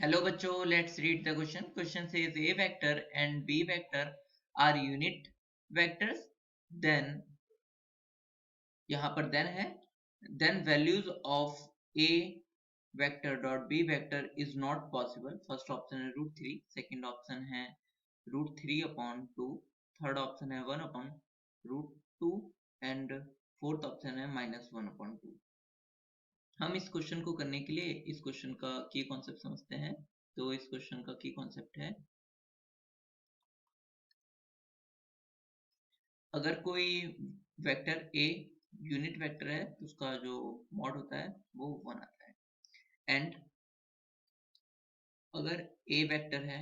Hello बच्चों, let's read the question. Question says A vector and B vector are unit vectors. Then यहाँ पर then है, then values of A vector dot B vector is not possible. First option है √3, second option है √3/2, third option है 1/√2 and fourth option है -1/2. हम इस question को करने के लिए इस क्वेश्चन का की कॉन्सेप्ट समझते हैं. तो इस क्वेश्चन का की कॉन्सेप्ट है, अगर कोई वेक्टर ए यूनिट वेक्टर है तो उसका जो मॉड होता है वो 1 आता है. एंड अगर ए वेक्टर है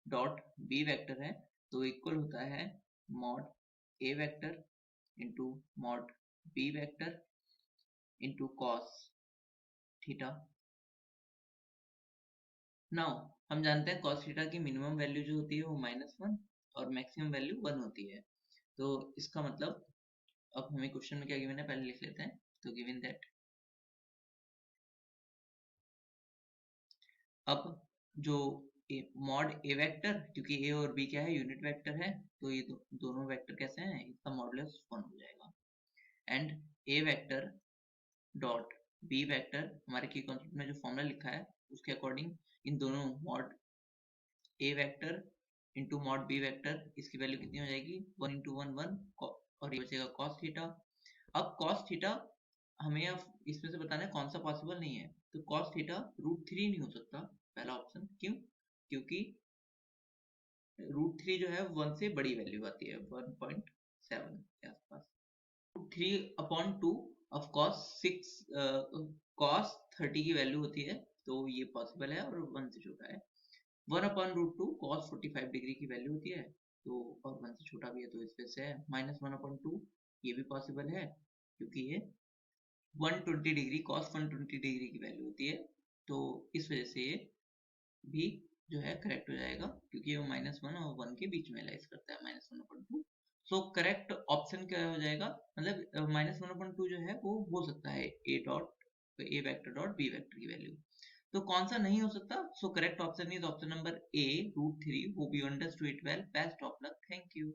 डॉट बी वेक्टर है तो इक्वल होता है mod A vector into mod B vector into cos theta. Now हम जानते हैं कॉस थीटा की मिनिमम वैल्यू जो होती है वो -1 और मैक्सिमम वैल्यू 1 होती है. तो इसका मतलब अब हमें क्वेश्चन में क्या गिवन है पहले लिख लेते हैं. तो गिवन दैट अब जो मॉड ए वेक्टर, क्योंकि ए और बी क्या है यूनिट वेक्टर है, तो ये दोनों वेक्टर कैसे हैं, इसका मॉडुलस 1 हो जाएगा. And A vector dot B vector हमारे की कॉन्सेप्ट में जो फॉर्मूला लिखा है उसके अकॉर्डिंग इन दोनों mod A vector into mod B vector, इसकी वैल्यू कितनी हो जाएगी 1 इंटू 1 1 और ये बचेगा कॉस थीटा. अब कॉस थीटा हमें अब इसमें से बताना है कौन सा पॉसिबल नहीं है. तो कॉस थीटा √3 नहीं हो सकता, पहला ऑप्शन. क्यों? क्योंकि √3 जो है 1 से बड़ी वैल्यू आती है 1.7 के आसपास. 3/2 ऑफ कॉस 6 कॉस 30 की वैल्यू होती है, तो ये पॉसिबल है और 1 से छोटा है. 1/√2 कॉस 45 डिग्री की वैल्यू होती है, तो और 1 से छोटा भी है, तो इस वजह से है. -1/2 ये भी पॉसिबल है क्योंकि ये 120 डिग्री कॉस 120 डिग्री की वैल्यू होती है, तो इस वजह से ये भी जो है करेक्ट हो जाएगा क्योंकि वो -1 और 1 के बीच में लाइज करता है -1/2. सो करेक्ट ऑप्शन क्या हो जाएगा, मतलब -1/2 जो है वो हो सकता है ए वेक्टर डॉट बी वेक्टर की वैल्यू. तो कौन सा नहीं हो सकता? So correct option is option number A √3. Hope you understood it well. Best of luck. Thank you.